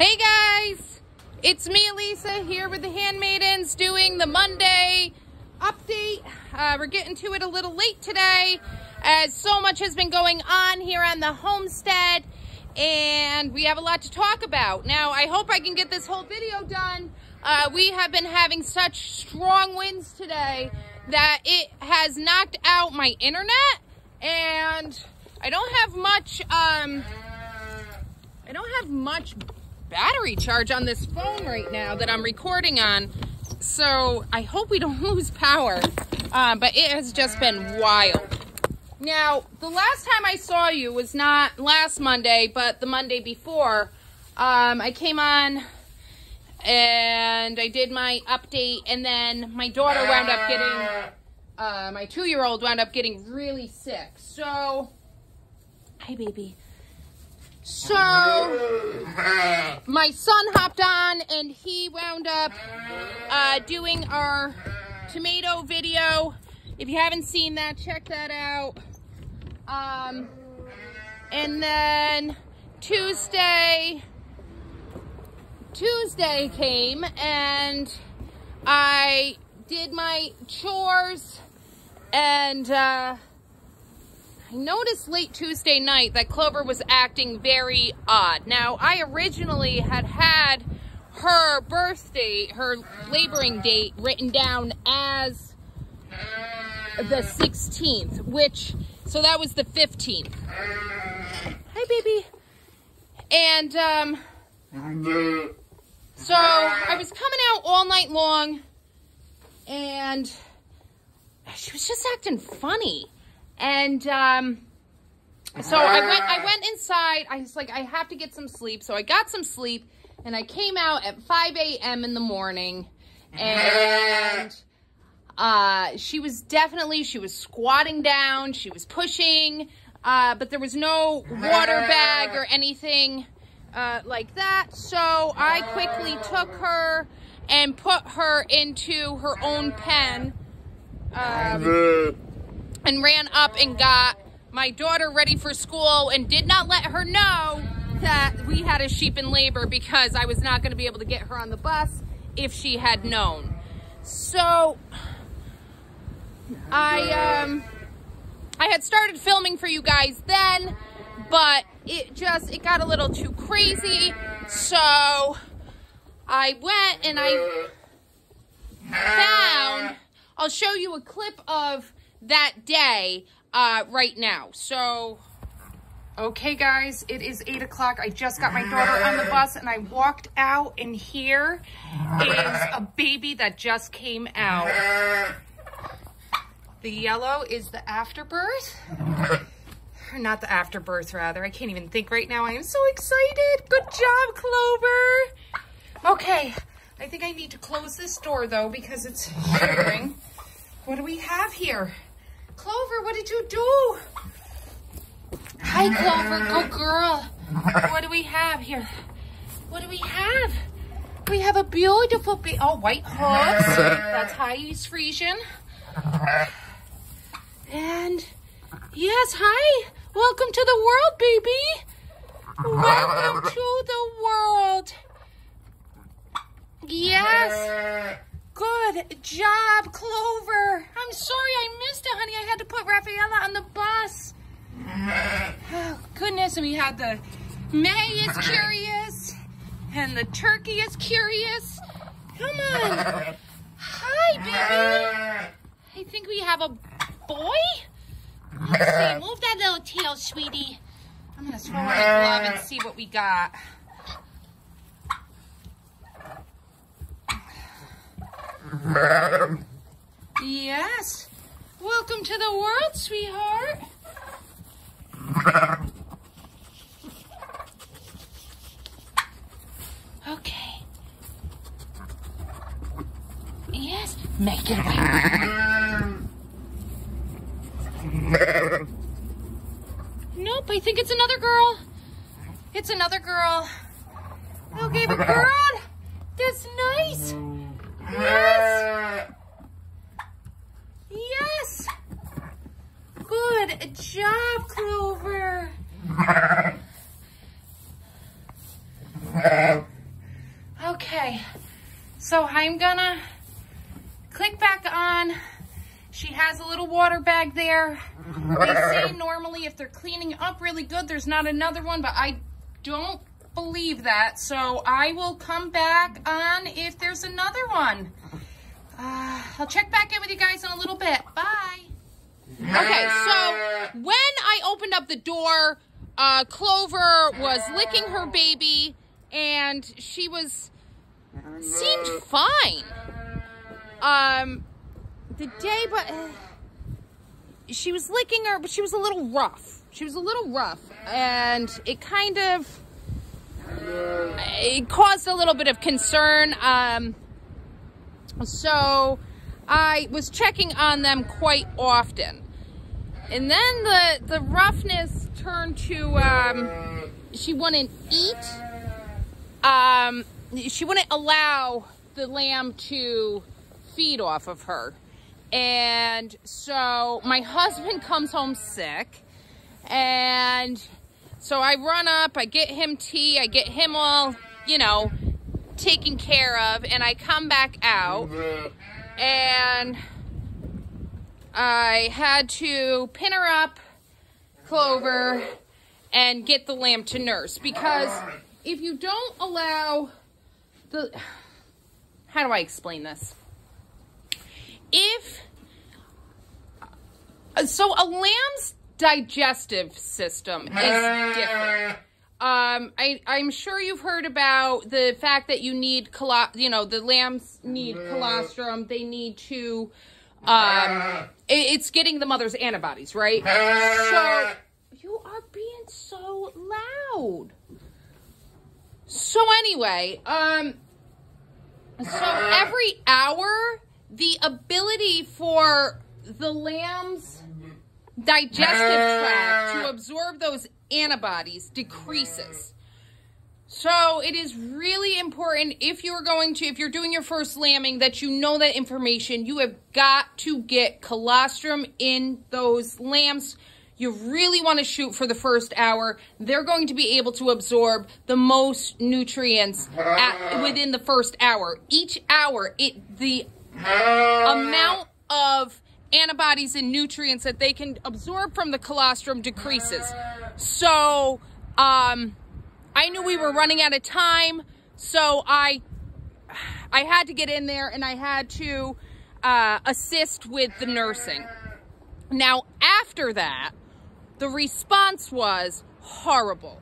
Hey guys, it's me, Elisa, here with the Handmaidens doing the Monday update. We're getting to it a little late today as so much has been going on here on the homestead and we have a lot to talk about. Now, I hope I can get this whole video done. We have been having such strong winds today that it has knocked out my internet and I don't have much battery charge on this phone right now that I'm recording on, so I hope we don't lose power, but it has just been wild. Now, the last time I saw you was not last Monday, but the Monday before. I came on and I did my update, and then my daughter wound up getting, my 2-year-old wound up getting really sick. So, hi baby. So, my son hopped on and he wound up doing our tomato video. If you haven't seen that, check that out. And then Tuesday came and I did my chores, and I noticed late Tuesday night that Clover was acting very odd. Now, I originally had her birthday, her laboring date, written down as the 16th, so that was the 15th. Hi, baby. And, so I was coming out all night long, and she was just acting funny. And, so I went inside. I was like, I have to get some sleep. So I got some sleep and I came out at 5 a.m. in the morning, and, she was squatting down. She was pushing, but there was no water bag or anything, like that. So I quickly took her and put her into her own pen, and ran up and got my daughter ready for school and did not let her know that we had a sheep in labor, because I was not going to be able to get her on the bus if she had known. So I had started filming for you guys then, but it got a little too crazy. So I went and I found, I'll show you a clip of that day right now. So, okay guys, it is 8 o'clock. I just got my daughter on the bus and I walked out, and here is a baby that just came out. The yellow is the afterbirth. Or not the afterbirth, rather. I can't even think right now. I am so excited. Good job, Clover. Okay, I think I need to close this door though, because it's shivering. What do we have here? Clover, what did you do? Hi, Clover. Go girl. What do we have here? What do we have? We have a beautiful baby. Oh, white hooves. That's Heidi's Friesian. And yes, hi. Welcome to the world, baby. Welcome to the world. Yes. Good job, Clover. I'm sorry I missed it, honey. I had to put Rafaela on the bus. Oh, goodness. And we had the May is curious, and the turkey is curious. Come on. Hi, baby. I think we have a boy. Let's see. Move that little tail, sweetie. I'm going to throw on a glove and see what we got. Yes. Welcome to the world, sweetheart. Okay. Yes. Make it away. Nope, I think it's another girl. It's another girl. Okay, but girl, that's nice. Yes. Yes. Good job, Clover. So I'm gonna click back on. She has a little water bag there. They say normally if they're cleaning up really good, there's not another one, but I don't believe that. So I will come back on if there's another one. I'll check back in with you guys in a little bit. Bye. Okay, so when I opened up the door, Clover was licking her baby, and she seemed fine. The day, but she was licking her, but she was a little rough. And it kind of, it caused a little bit of concern. So I was checking on them quite often. And then the roughness turned to, she wouldn't eat. She wouldn't allow the lamb to feed off of her. And so my husband comes home sick, and so I run up, I get him tea, I get him all, you know, taken care of, and I come back out, and I had to pin her up, Clover, and get the lamb to nurse, because if you don't allow the, how do I explain this? So a lamb's digestive system is different. I'm sure you've heard about the fact that you need, the lambs need colostrum. They need to, it's getting the mother's antibodies, right? So you are being so loud. So anyway, so every hour, the ability for the lamb's digestive tract to absorb those antibodies decreases. So it is really important if you're doing your first lambing, that you know that information. You have got to get colostrum in those lambs. You really want to shoot for the first hour. They're going to be able to absorb the most nutrients within the first hour. Each hour, the amount of antibodies and nutrients that they can absorb from the colostrum decreases. So I knew we were running out of time, so I had to get in there, and I had to assist with the nursing. Now, after that, the response was horrible.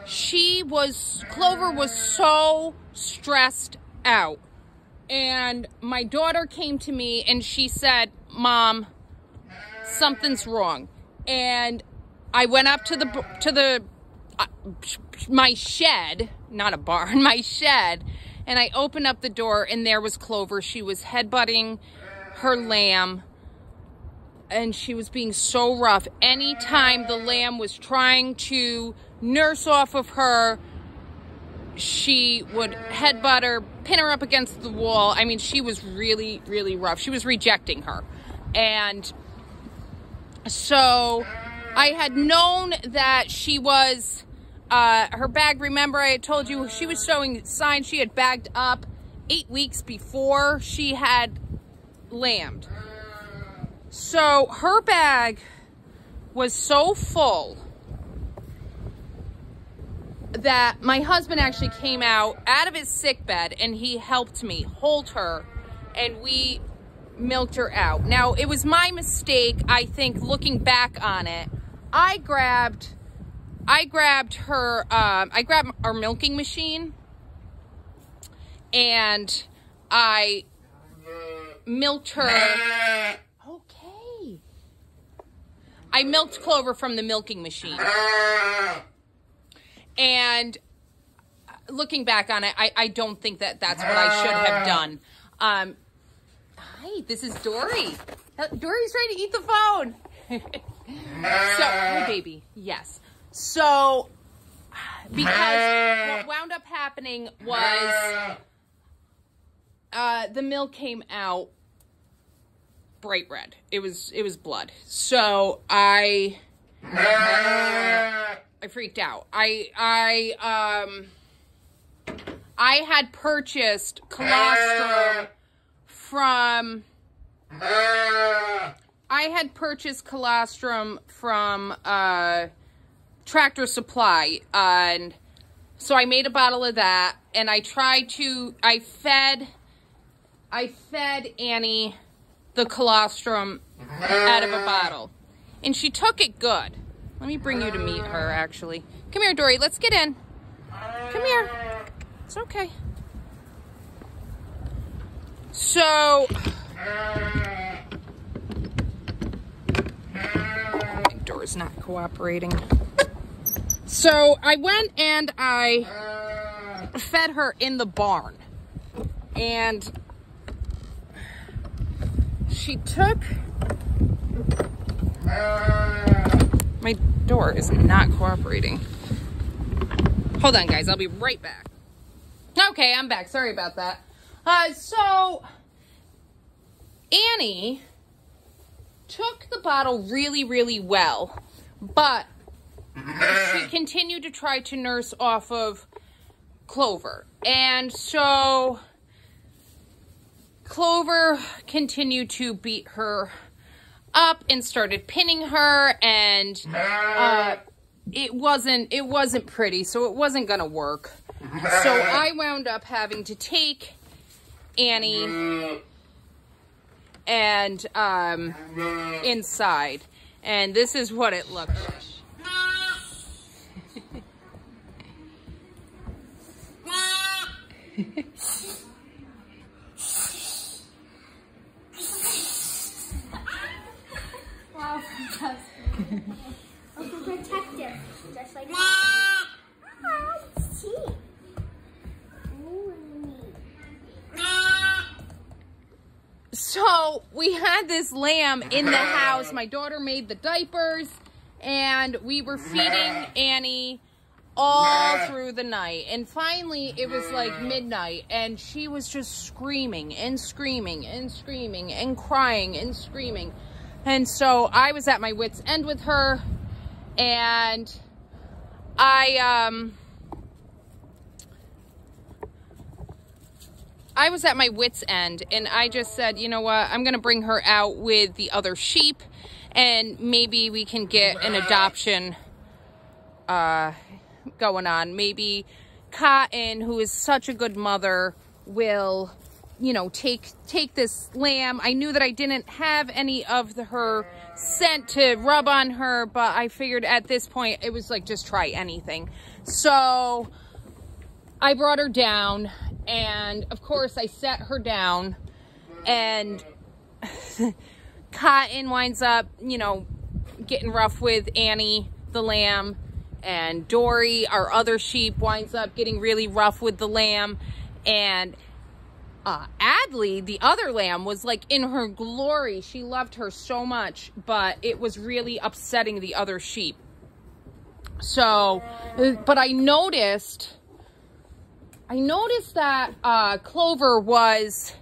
Clover was so stressed out. And my daughter came to me and she said, "Mom, something's wrong." And I went up to my shed, not a barn, my shed, and I opened up the door, and there was Clover. She was headbutting her lamb, and she was being so rough. Anytime the lamb was trying to nurse off of her, she would headbutt her, pin her up against the wall. I mean, she was really, really rough. She was rejecting her. And so I had known that she was, her bag, remember I had told you she was showing signs. She had bagged up 8 weeks before she had lambed. So her bag was so full that my husband actually came out of his sick bed, and he helped me hold her, and we milked her out. Now, it was my mistake, I think, looking back on it. I grabbed our milking machine, and I milked her. Okay. I milked Clover from the milking machine. And looking back on it, I don't think that that's what I should have done. Hi, this is Dory. Dory's trying to eat the phone. So, hey, baby. Yes. So, because what wound up happening was the milk came out bright red. It was blood. So I freaked out. I had purchased colostrum from Tractor Supply, and so I made a bottle of that, and I fed Annie the colostrum out of a bottle, and she took it good. Let me bring you to meet her, actually. Come here, Dory, let's get in. Come here. It's okay. So, my door's not cooperating. So I went and I fed her in the barn, and she took, my door is not cooperating. Hold on, guys, I'll be right back. Okay, I'm back. Sorry about that. So Annie took the bottle really, really well, but she continued to try to nurse off of Clover. And so Clover continued to beat her up and started pinning her, and it wasn't pretty, so it wasn't gonna work. So I wound up having to take Annie and inside, and this is what it looked like. Wow, fantastic. Also protective, just like that. Let's see. So we had this lamb in the house. My daughter made the diapers, and we were feeding Annie all through the night. And finally, it was like midnight, and she was just screaming and screaming and screaming and crying and screaming. And so I was at my wit's end with her, and I was at my wit's end, and I just said, you know what, I'm going to bring her out with the other sheep, and maybe we can get an adoption going on. Maybe Cotton, who is such a good mother, will, you know, take this lamb. I knew that I didn't have any of her scent to rub on her, but I figured at this point it was like, just try anything. So I brought her down, and of course I set her down, and Cotton winds up, you know, getting rough with Annie, the lamb, and Dory, our other sheep, winds up getting really rough with the lamb, and Adley, the other lamb, was like in her glory. She loved her so much, but it was really upsetting the other sheep. So, but I noticed that Clover was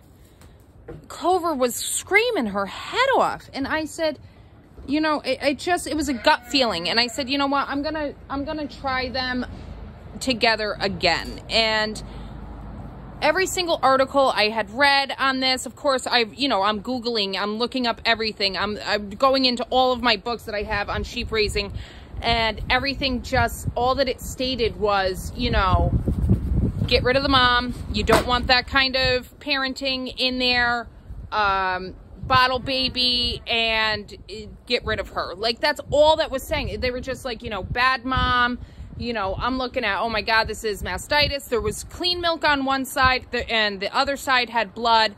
screaming her head off, and I said, you know, it was a gut feeling, and I said, you know what, I'm gonna try them together again. And every single article I had read on this, of course, I'm Googling, I'm looking up everything. I'm going into all of my books that I have on sheep raising, and everything, just all that it stated was, you know, get rid of the mom. You don't want that kind of parenting in there. Bottle baby, and get rid of her. Like, that's all that was saying. They were just like, you know, bad mom. You know, I'm looking at, oh my God, this is mastitis. There was clean milk on one side, and the other side had blood.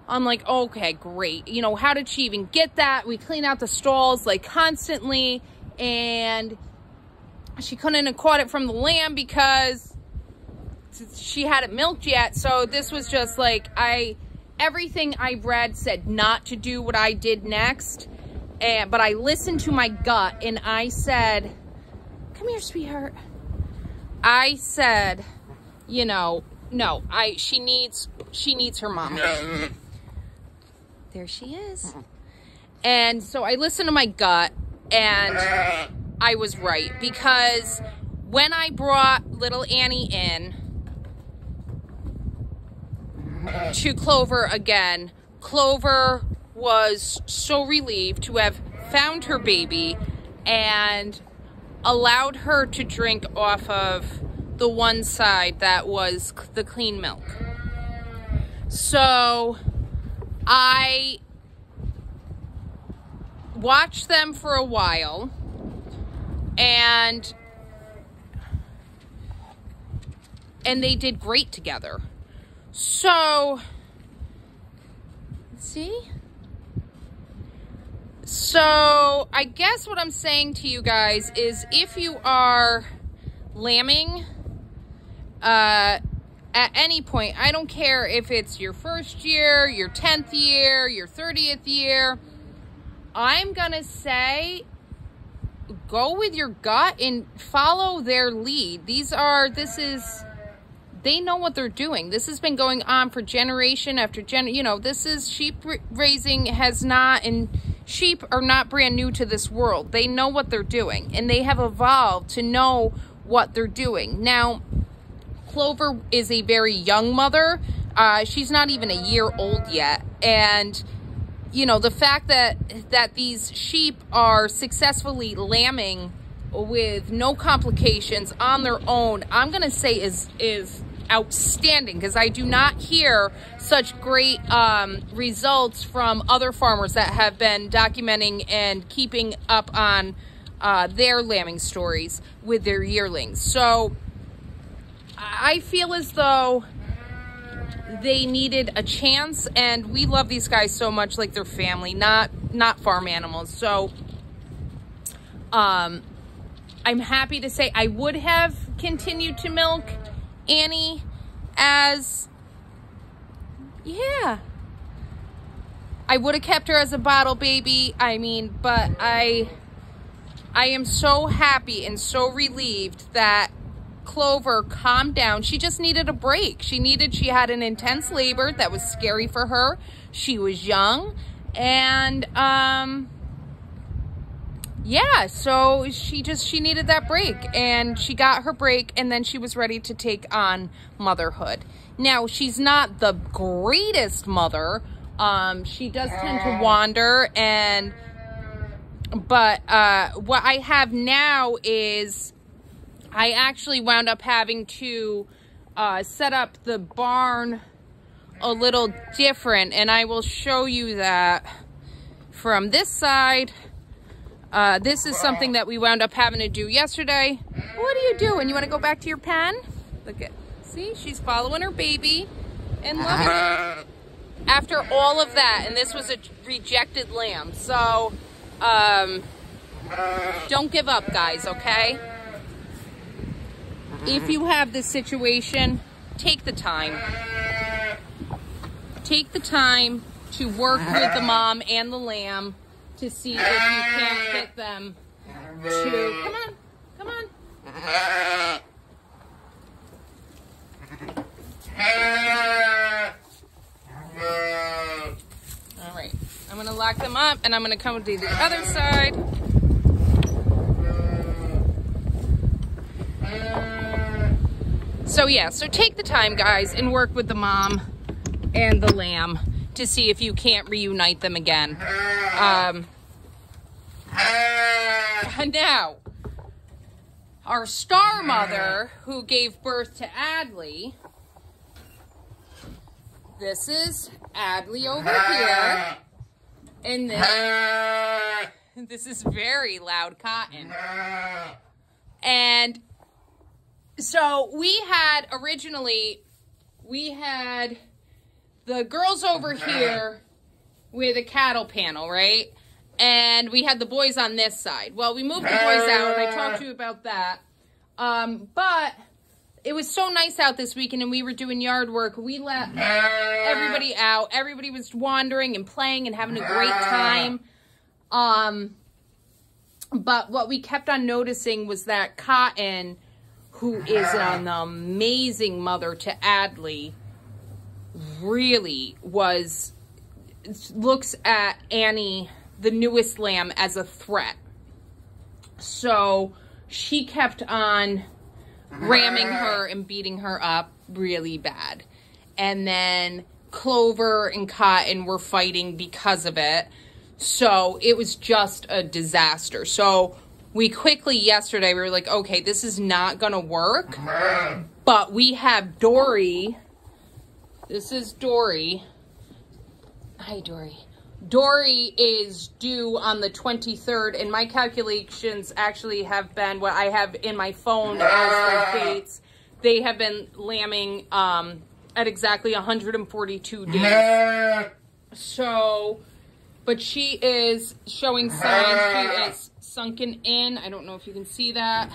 I'm like, okay, great. You know, how did she even get that? We clean out the stalls like constantly, and she couldn't have caught it from the lamb because she hadn't milked yet. So this was just like, everything I read said not to do what I did next, but I listened to my gut, and I said, come here, sweetheart. I said, you know, no, she needs her mom. There she is. And so I listened to my gut, and I was right, because when I brought little Annie in, to Clover again. Clover was so relieved to have found her baby and allowed her to drink off of the one side that was the clean milk. So I watched them for a while, and they did great together. So, see? So, I guess what I'm saying to you guys is if you are lambing at any point, I don't care if it's your first year, your 10th year, your 30th year, I'm gonna say go with your gut and follow their lead. They know what they're doing. This has been going on for generation after this is sheep raising and sheep are not brand new to this world. They know what they're doing, and they have evolved to know what they're doing. Now, Clover is a very young mother. She's not even a year old yet. And, the fact that these sheep are successfully lambing with no complications on their own, I'm going to say is outstanding, because I do not hear such great results from other farmers that have been documenting and keeping up on their lambing stories with their yearlings. So I feel as though they needed a chance, and we love these guys so much, like they're family, not farm animals. So I'm happy to say I would have continued to milk Annie I would have kept her as a bottle baby. But I am so happy and so relieved that Clover calmed down. She just needed a break. She had an intense labor that was scary for her. She was young, and so she needed that break, and she got her break, and then she was ready to take on motherhood. Now, she's not the greatest mother. She does tend to wander, but what I have now is I actually wound up having to set up the barn a little different, and I will show you that from this side. This is something that we wound up having to do yesterday. What are you doing? You want to go back to your pen? See, she's following her baby, and look at it. After all of that, and this was a rejected lamb, so don't give up, guys, okay? If you have this situation, take the time. Take the time to work with the mom and the lamb to see if you can't get them to... Come on, come on. All right, I'm going to lock them up, and I'm going to come to the other side. So take the time, guys, and work with the mom and the lamb to see if you can't reunite them again. Now, our star mother who gave birth to Adley, this is Adley over here, and this is very loud Cotton. And so we had the girls over here with a cattle panel, right? And we had the boys on this side. Well, we moved the boys out, and I talked to you about that. But it was so nice out this weekend, and we were doing yard work. We let everybody out. Everybody was wandering and playing and having a great time. But what we kept on noticing was that Cotton, who is an amazing mother to Adley, really looks at Annie, the newest lamb, as a threat. So she kept on ramming her and beating her up really bad. And then Clover and Cotton were fighting because of it. So it was just a disaster. So we quickly yesterday, we were like, okay, this is not going to work. But we have Dory. This is Dory. Hi, Dory. Dory is due on the 23rd, and my calculations actually have been what I have in my phone as the dates. They have been lambing at exactly 142 days. So, but she is showing signs. She is sunken in. I don't know if you can see that.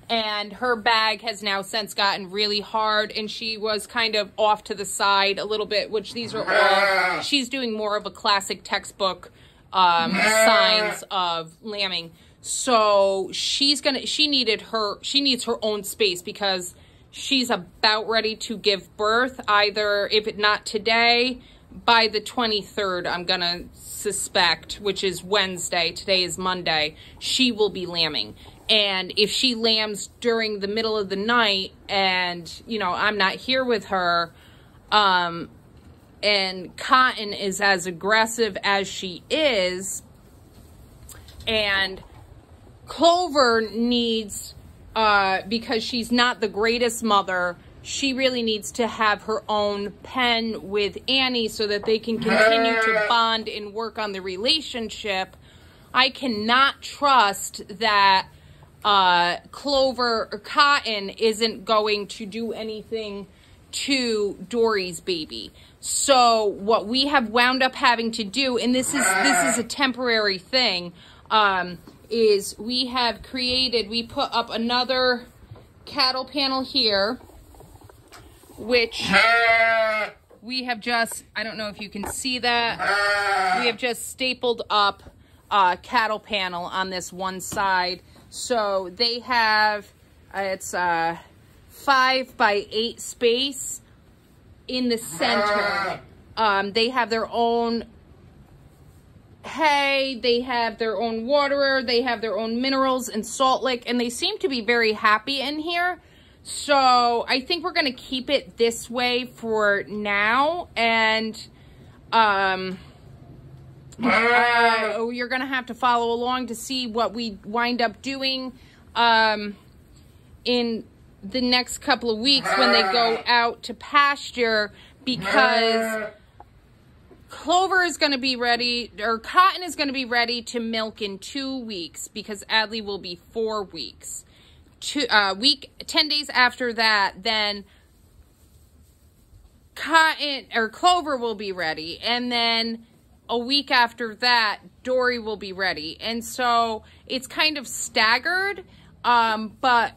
And her bag has now since gotten really hard, and she was kind of off to the side a little bit, which these are all, she's doing more of a classic textbook signs of lambing. So she needs her own space because she's about ready to give birth, either, if it not today, by the 23rd, I'm gonna suspect, which is Wednesday. Today is Monday. She will be lambing. And if she lambs during the middle of the night and, you know, I'm not here with her, and Cotton is as aggressive as she is, and Clover needs, because she's not the greatest mother, she really needs to have her own pen with Annie so that they can continue to bond and work on the relationship. I cannot trust that Clover or Cotton isn't going to do anything to Dory's baby. So what we have wound up having to do, and this is a temporary thing, is we put up another cattle panel here, which we have just, I don't know if you can see that, we have just stapled up a cattle panel on this one side. So they have, it's a 5 by 8 space in the center. They have their own hay, they have their own waterer, they have their own minerals and salt lick, and they seem to be very happy in here. So I think we're going to keep it this way for now, and you're going to have to follow along to see what we wind up doing in the next couple of weeks when they go out to pasture, because Clover is going to be ready, or Cotton is going to be ready to milk in 2 weeks, because Adley will be 4 weeks. 10 days after that, then Clover will be ready, and then a week after that, Dory will be ready. And so it's kind of staggered, but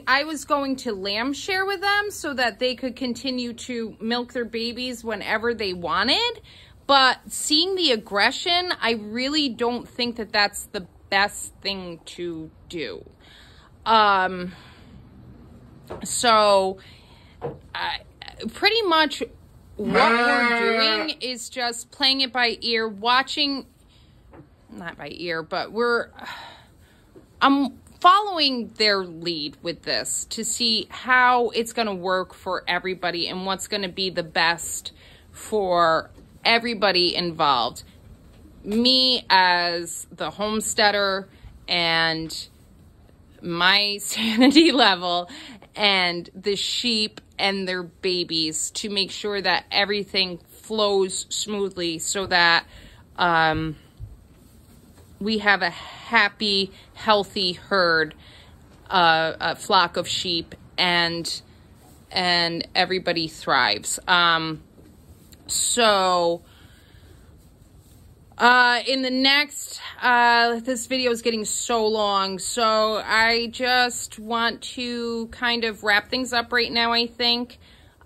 I was going to lamb share with them so that they could continue to milk their babies whenever they wanted. But seeing the aggression, I really don't think that that's the best thing to do. So pretty much what we're doing is just playing it by ear, watching, not by ear, but I'm following their lead with this to see how it's going to work for everybody and what's going to be the best for everybody involved. Me as the homesteader and my sanity level, and the sheep and their babies, to make sure that everything flows smoothly so that we have a happy, healthy herd, a flock of sheep, and everybody thrives. In the next, this video is getting so long, so I just want to kind of wrap things up right now, I think.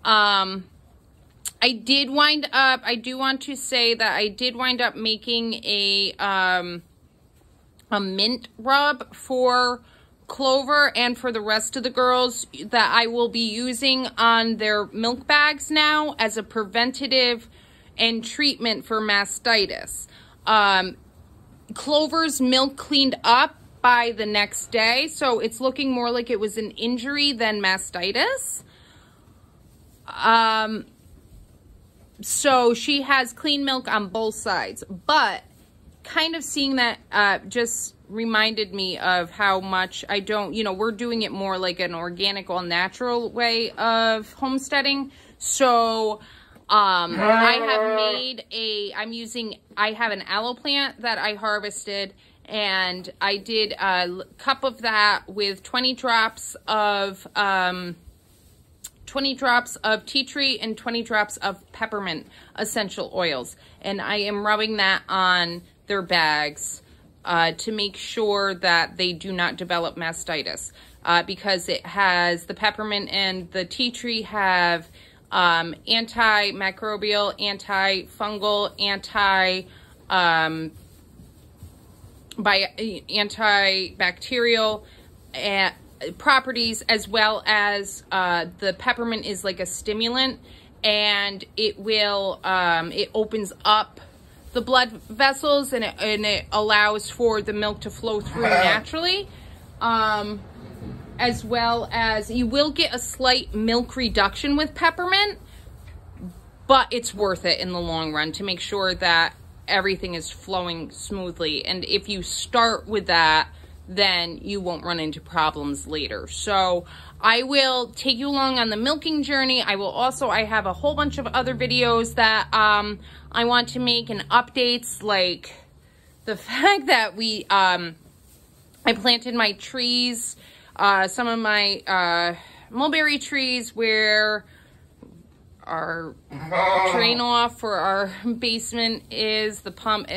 I do want to say that I did wind up making a mint rub for Clover and for the rest of the girls that I will be using on their milk bags now as a preventative and treatment for mastitis. Clover's milk cleaned up by the next day, so it's looking more like it was an injury than mastitis. So she has clean milk on both sides, but kind of seeing that just reminded me of how much I don't, you know, we're doing it more like an organic, all natural way of homesteading. So I have an aloe plant that I harvested, and I did a cup of that with 20 drops of tea tree and 20 drops of peppermint essential oils. And I am rubbing that on their bags to make sure that they do not develop mastitis, because it has, the peppermint and the tea tree have antimicrobial, antifungal, antibacterial properties, as well as the peppermint is like a stimulant, and it will it opens up the blood vessels, and it allows for the milk to flow through naturally, as well as you will get a slight milk reduction with peppermint, but it's worth it in the long run to make sure that everything is flowing smoothly. And if you start with that, then you won't run into problems later. So I will take you along on the milking journey. I have a whole bunch of other videos that I want to make, and updates, like the fact that I planted my trees, some of my mulberry trees where our drain off for our basement is, the pump.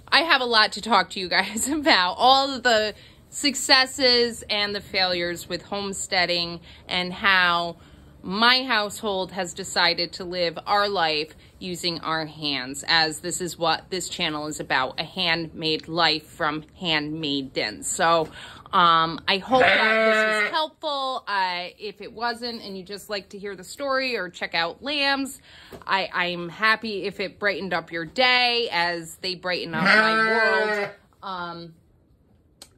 I have a lot to talk to you guys about, all of the successes and the failures with homesteading, and how my household has decided to live our life using our hands, as this is what this channel is about, a handmade life from Handmadens. So I hope that this was helpful. If it wasn't, and you just like to hear the story or check out lambs, I'm happy if it brightened up your day, as they brighten up my world.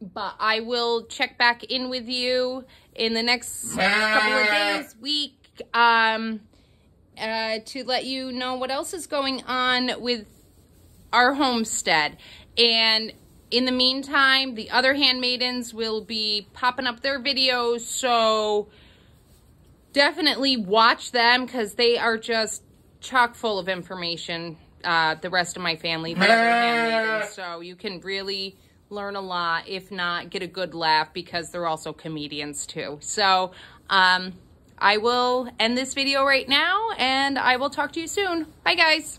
But I will check back in with you in the next couple of days, week, to let you know what else is going on with our homestead. And in the meantime, the other handmaidens will be popping up their videos, so definitely watch them, because they are just chock full of information. The rest of my family, the other handmaidens, so you can really learn a lot, if not get a good laugh, because they're also comedians too. So I will end this video right now, and I will talk to you soon. Bye guys.